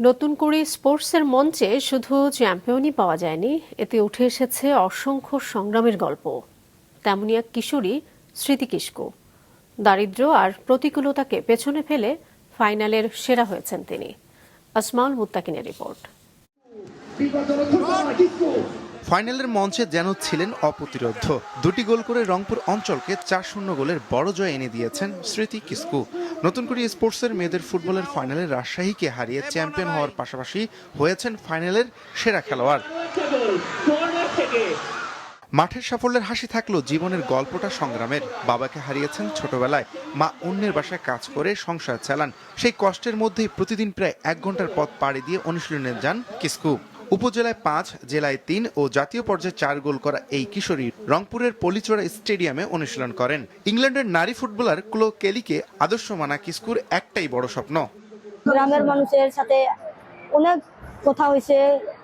নতুন করে স্পোর্টসের মঞ্চে শুধু চ্যাম্পিয়নই পাওয়া যায়নি, এতে উঠে এসেছে অসংখ্য সংগ্রামের গল্প। তেমনই এক কিশোরী স্মৃতি কিস্কু। দারিদ্র্য আর প্রতিকূলতাকে পেছনে ফেলে ফাইনালের সেরা হয়েছেন তিনি। আসমাউল মুত্তাকিনের রিপোর্ট। ফাইনালের মঞ্চে যেন ছিলেন অপ্রতিরোধ্য। দুটি গোল করে রংপুর অঞ্চলকে 4-0 গোলের বড় জয় এনে দিয়েছেন স্মৃতি কিস্কু। নতুন করে স্পোর্টসের মেয়েদের ফুটবলের ফাইনালে রাজশাহীকে হারিয়ে চ্যাম্পিয়ন হওয়ার পাশাপাশি হয়েছেন ফাইনালের সেরা খেলোয়াড়। মাঠের সাফল্যের হাসি থাকলেও জীবনের গল্পটা সংগ্রামের। বাবাকে হারিয়েছেন ছোটবেলায়, মা অন্যের বাসায় কাজ করে সংসার চালান। সেই কষ্টের মধ্যেই প্রতিদিন প্রায় 1 ঘন্টার পথ পাড়ি দিয়ে অনুশীলনে যান কিস্কু। উপজেলায় 5, জেলায় 3 ও জাতীয় পর্যায়ে 4 গোল করা এই কিশোরী রংপুরের পলিচড়া স্টেডিয়ামে অনুশীলন করেন। ইংল্যান্ডের নারী ফুটবলার ক্লো কেলিকে আদর্শ মানা কিস্কুর একটাই বড় স্বপ্ন। গ্রামের মানুষের সাথে অনেক কথা হয়েছে,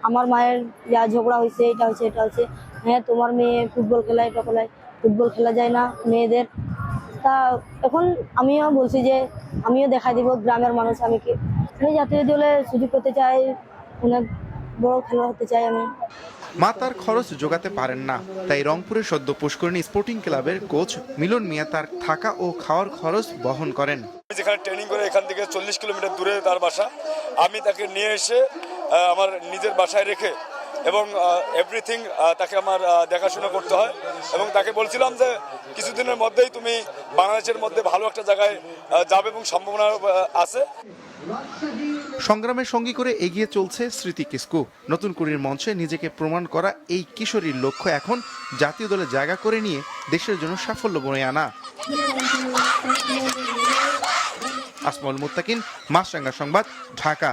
আমার মায়ের যা ঝগড়া হয়েছে, এটা হয়েছে এটা হয়েছে, হ্যাঁ তোমার মেয়ে ফুটবল খেলায়, এটা খেলায়, ফুটবল খেলা যায় না মেয়েদের। তা এখন আমিও বলছি যে আমিও দেখা দিব গ্রামের মানুষ, আমি জাতীয় দলে সুযোগ করতে চাই, অনেক বড় খেলোয়াড় হতে চাই আমি। মা তার খরচ জোগাতে পারেন না, তাই রংপুরের সদ্য পুষ্করিণী স্পোর্টিং ক্লাবের কোচ মিলন মিয়া তার থাকা ও খাওয়ার খরচ বহন করেন। যেখানে ট্রেনিং করে এখান থেকে 40 কিলোমিটার দূরে তার বাসা, আমি তাকে নিয়ে এসে আমার নিজের বাসায় রেখে এবং এভরিথিং তাকে আমার দেখাশোনা করতে হয় এবং তাকে বলছিলাম যে কিছুদিনের মধ্যেই তুমি বাংলাদেশের মধ্যে ভালো একটা জায়গায় যাবে এবং সম্ভাবনা আছে। সংগ্রামের সঙ্গী করে এগিয়ে চলছে স্মৃতি কিস্কু। নতুন কুড়ির মঞ্চে নিজেকে প্রমাণ করা এই কিশোরীর লক্ষ্য এখন জাতীয় দলে জায়গা করে নিয়ে দেশের জন্য সাফল্য বয়ে আনা। আসমাউল মুত্তাকিন, মাছরাঙ্গা সংবাদ, ঢাকা।